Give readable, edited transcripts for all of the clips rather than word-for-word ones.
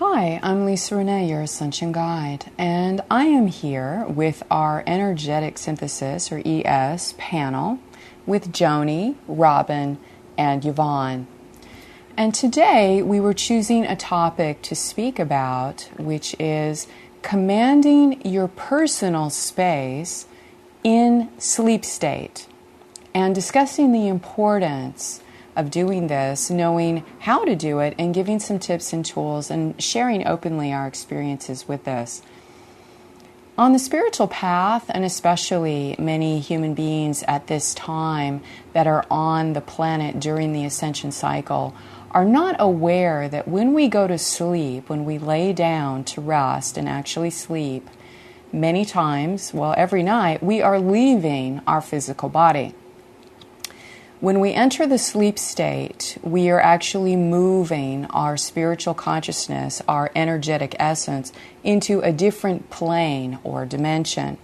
Hi, I'm Lisa Renee, your Ascension Guide, and I am here with our Energetic Synthesis, or ES, panel with Joni, Robin, and Yvonne. And today we were choosing a topic to speak about, which is commanding your personal space in sleep state, and discussing the importance of doing this, knowing how to do it, and giving some tips and tools and sharing openly our experiences with this. On the spiritual path, and especially many human beings at this time that are on the planet during the ascension cycle, are not aware that when we go to sleep, when we lay down to rest and actually sleep, many times, well, every night, we are leaving our physical body. When we enter the sleep state, we are actually moving our spiritual consciousness, our energetic essence, into a different plane or dimension.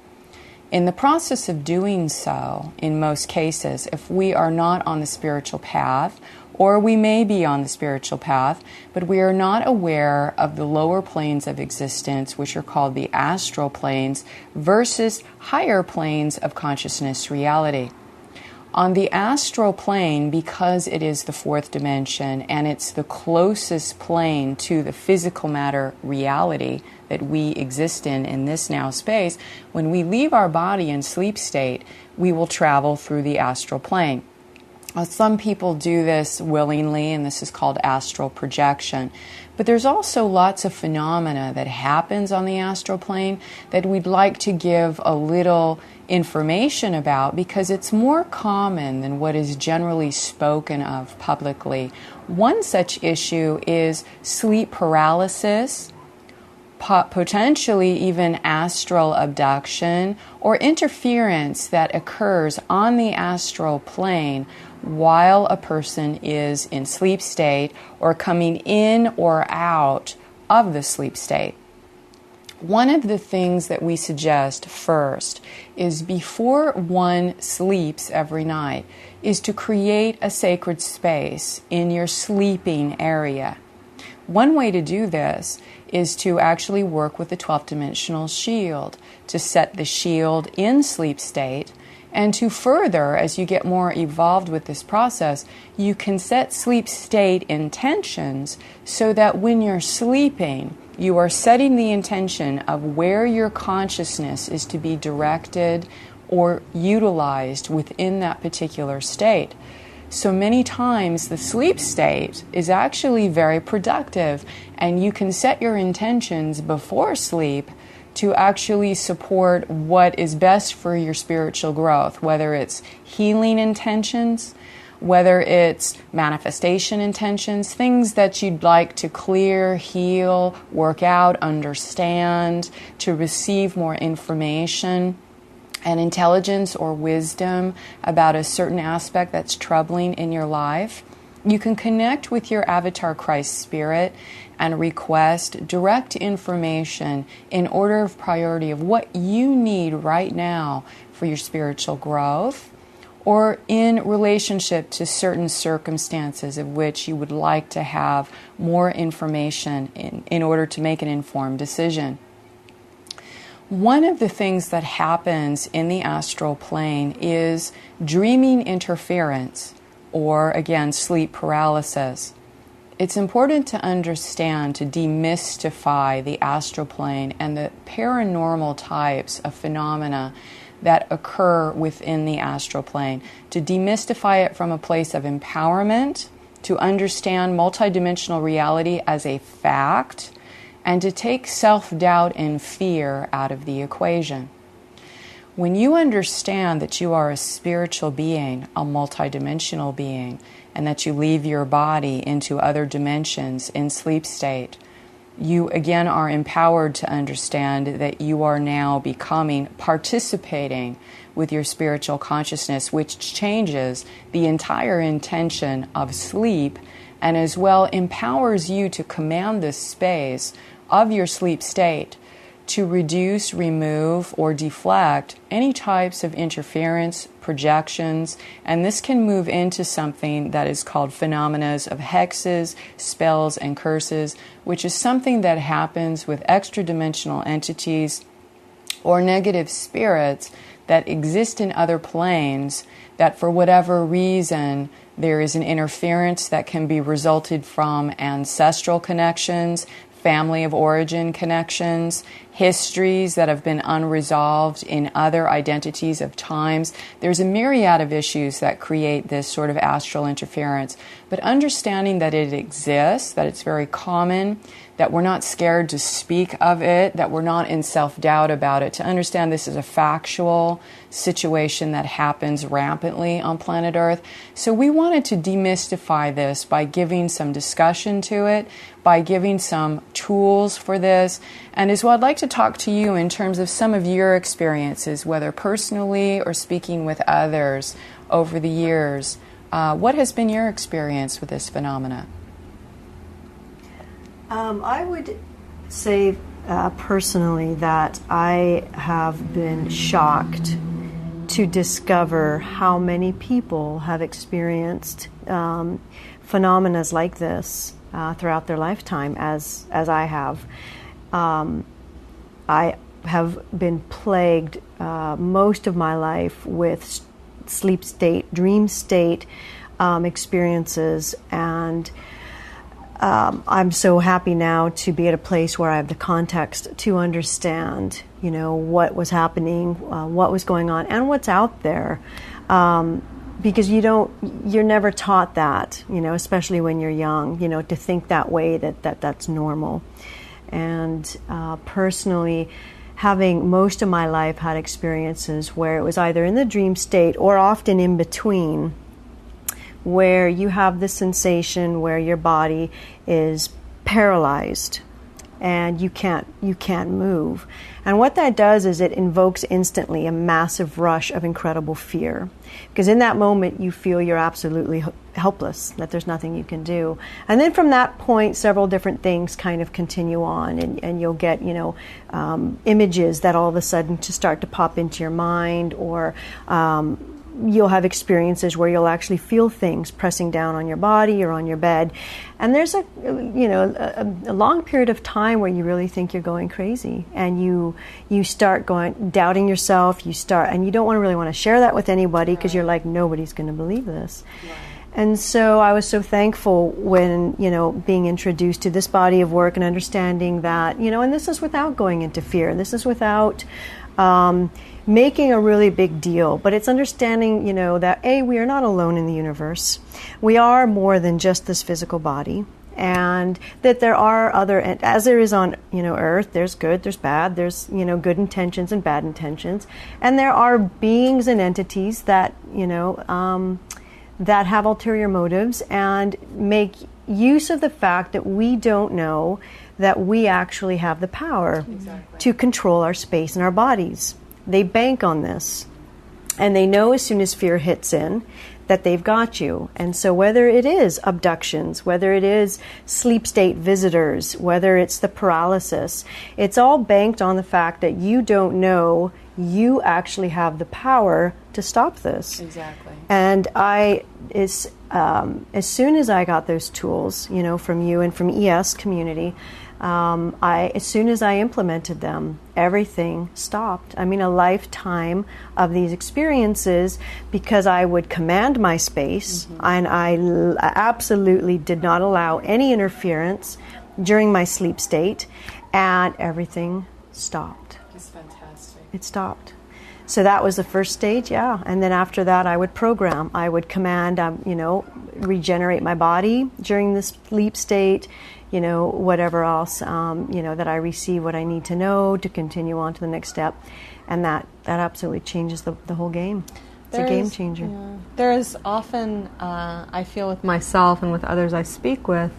In the process of doing so, in most cases, if we are not on the spiritual path, or we may be on the spiritual path, but we are not aware of the lower planes of existence, which are called the astral planes, versus higher planes of consciousness reality. On the astral plane, because it is the fourth dimension and it's the closest plane to the physical matter reality that we exist in this now space, when we leave our body in sleep state, we will travel through the astral plane. Some people do this willingly, and this is called astral projection. But there's also lots of phenomena that happens on the astral plane that we'd like to give a little information about because it's more common than what is generally spoken of publicly. One such issue is sleep paralysis, potentially even astral abduction, or interference that occurs on the astral plane while a person is in sleep state or coming in or out of the sleep state. One of the things that we suggest first is before one sleeps every night is to create a sacred space in your sleeping area. One way to do this is to actually work with the 12th dimensional shield, to set the shield in sleep state, and to further, as you get more evolved with this process, you can set sleep state intentions so that when you're sleeping, you are setting the intention of where your consciousness is to be directed or utilized within that particular state. So many times the sleep state is actually very productive, and you can set your intentions before sleep to actually support what is best for your spiritual growth, whether it's healing intentions, whether it's manifestation intentions, things that you'd like to clear, heal, work out, understand, to receive more information and intelligence or wisdom about a certain aspect that's troubling in your life. You can connect with your avatar Christ spirit and request direct information in order of priority of what you need right now for your spiritual growth, or in relationship to certain circumstances of which you would like to have more information in order to make an informed decision. One of the things that happens in the astral plane is dreaming interference, or again, sleep paralysis. It's important to understand, to demystify the astral plane and the paranormal types of phenomena that occur within the astral plane, to demystify it from a place of empowerment, to understand multidimensional reality as a fact, and to take self-doubt and fear out of the equation. When you understand that you are a spiritual being, a multidimensional being, and that you leave your body into other dimensions in sleep state, you again are empowered to understand that you are now participating with your spiritual consciousness, which changes the entire intention of sleep and as well empowers you to command this space of your sleep state to reduce, remove, or deflect any types of interference, projections, and this can move into something that is called phenomena of hexes, spells, and curses, which is something that happens with extra-dimensional entities or negative spirits that exist in other planes that for whatever reason there is an interference that can be resulted from ancestral connections, family of origin connections, histories that have been unresolved in other identities of times. There's a myriad of issues that create this sort of astral interference. But understanding that it exists, that it's very common, that we're not scared to speak of it, that we're not in self-doubt about it, to understand this is a factual situation that happens rampantly on planet Earth. So we wanted to demystify this by giving some discussion to it, by giving some tools for this. And as well, I'd like to talk to you in terms of some of your experiences, whether personally or speaking with others over the years. What has been your experience with this phenomena? I would say personally that I have been shocked to discover how many people have experienced phenomena like this throughout their lifetime, as I have. I have been plagued most of my life with sleep state, dream state experiences, and I'm so happy now to be at a place where I have the context to understand, what was happening, what was going on, and what's out there. Because you're never taught that, especially when you're young, to think that way, that's normal. And personally, having most of my life had experiences where it was either in the dream state or often in between, where you have the sensation where your body is paralyzed and you can't move. And what that does is it invokes instantly a massive rush of incredible fear. Because in that moment you feel you're absolutely helpless, that there's nothing you can do. And then from that point, several different things kind of continue on, and you'll get, images that all of a sudden just start to pop into your mind, or you'll have experiences where you'll actually feel things pressing down on your body or on your bed. And there's a long period of time where you really think you're going crazy, and you start doubting yourself, and you don't really want to share that with anybody because you're like, nobody's going to believe this. Right. And so I was so thankful when, being introduced to this body of work and understanding that, and this is without going into fear. This is without making a really big deal, but it's understanding, that we are not alone in the universe. We are more than just this physical body, and that there are other, as there is on, Earth, there's good, there's bad, there's, good intentions and bad intentions, and there are beings and entities that, that have ulterior motives and make use of the fact that we don't know that we actually have the power to control our space and our bodies. They bank on this, and they know as soon as fear hits in that they've got you. And so whether it is abductions, whether it is sleep state visitors, whether it's the paralysis, it's all banked on the fact that you don't know you actually have the power to stop this. Exactly. And as soon as I got those tools, from you and from ES community, as soon as I implemented them, everything stopped. I mean, a lifetime of these experiences, because I would command my space, and I absolutely did not allow any interference during my sleep state, and everything stopped. It's fantastic. It stopped. So that was the first stage, yeah. And then after that, I would program. I would command, regenerate my body during the sleep state, whatever else, that I receive what I need to know to continue on to the next step. And that absolutely changes the whole game. It's a game changer. Yeah. There is often, I feel with myself and with others I speak with,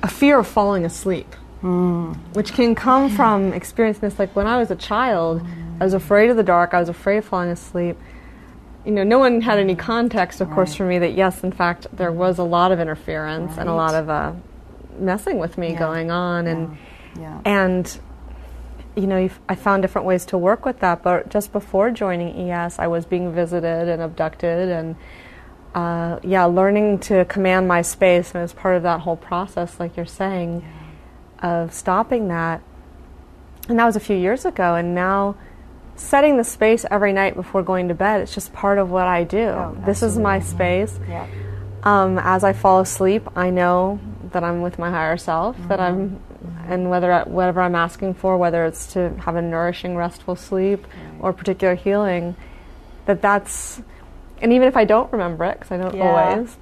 a fear of falling asleep, which can come from experiencing this. Like when I was a child, I was afraid of the dark, I was afraid of falling asleep. No one had any context, of course, for me that, yes, in fact, there was a lot of interference and a lot of messing with me going on. And I found different ways to work with that. But just before joining ES, I was being visited and abducted, and learning to command my space. And as part of that whole process, like you're saying, of stopping that. And that was a few years ago. And now, setting the space every night before going to bed, it's just part of what I do. Oh, this is my space. Yeah. As I fall asleep, I know that I'm with my higher self, that I'm, and whatever I'm asking for, whether it's to have a nourishing, restful sleep or particular healing, that's, and even if I don't remember it, because I don't always,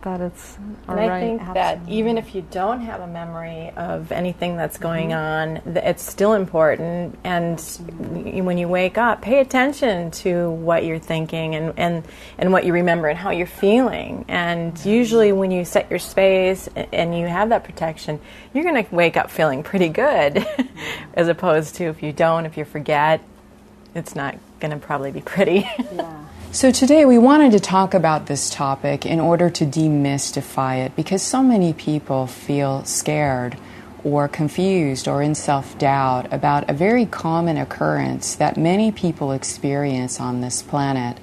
that it's all right. And I think that even if you don't have a memory of anything that's going on, it's still important. And when you wake up, pay attention to what you're thinking and what you remember and how you're feeling. And usually when you set your space and you have that protection, you're going to wake up feeling pretty good, as opposed to if you forget, it's not going to probably be pretty. So today we wanted to talk about this topic in order to demystify it, because so many people feel scared or confused or in self-doubt about a very common occurrence that many people experience on this planet,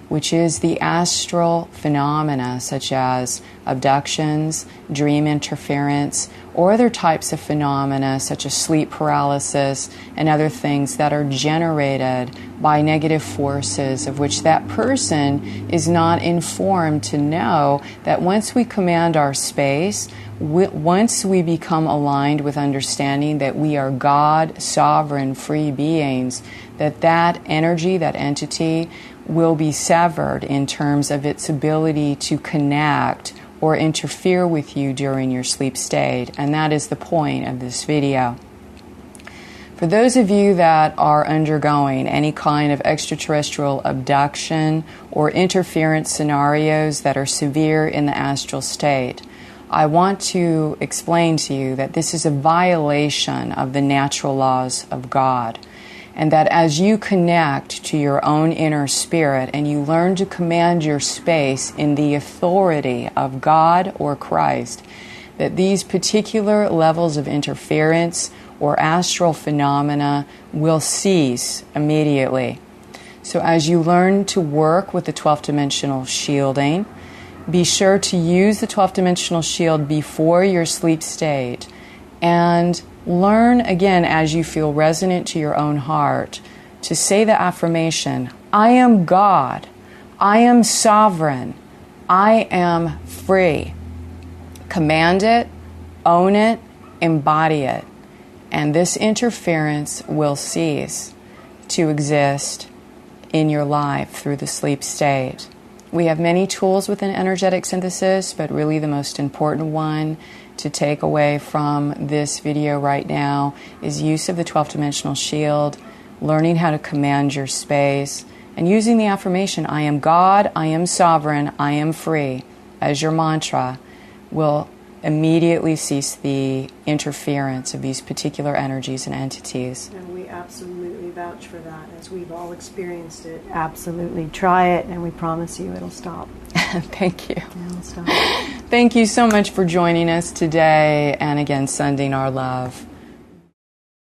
which is the astral phenomena such as abductions, dream interference, or other types of phenomena such as sleep paralysis and other things that are generated by negative forces of which that person is not informed to know that once we command our space, once we become aligned with understanding that we are God, sovereign, free beings, that energy, that entity will be severed in terms of its ability to connect or interfere with you during your sleep state. And that is the point of this video. For those of you that are undergoing any kind of extraterrestrial abduction or interference scenarios that are severe in the astral state, I want to explain to you that this is a violation of the natural laws of God. And that as you connect to your own inner spirit and you learn to command your space in the authority of God or Christ, that these particular levels of interference or astral phenomena will cease immediately. So as you learn to work with the 12th dimensional shielding, be sure to use the 12th dimensional shield before your sleep state, and learn again, as you feel resonant to your own heart, to say the affirmation, I am God, I am sovereign, I am free. Command it, own it, embody it, and this interference will cease to exist in your life through the sleep state. We have many tools within energetic synthesis, but really the most important one to take away from this video right now is use of the 12th dimensional shield, learning how to command your space, and using the affirmation, I am God, I am sovereign, I am free, as your mantra will immediately cease the interference of these particular energies and entities. And we absolutely vouch for that, as we've all experienced it. Absolutely. Try it, and we promise you it'll stop. Thank you. It'll stop. Thank you so much for joining us today, and again, sending our love.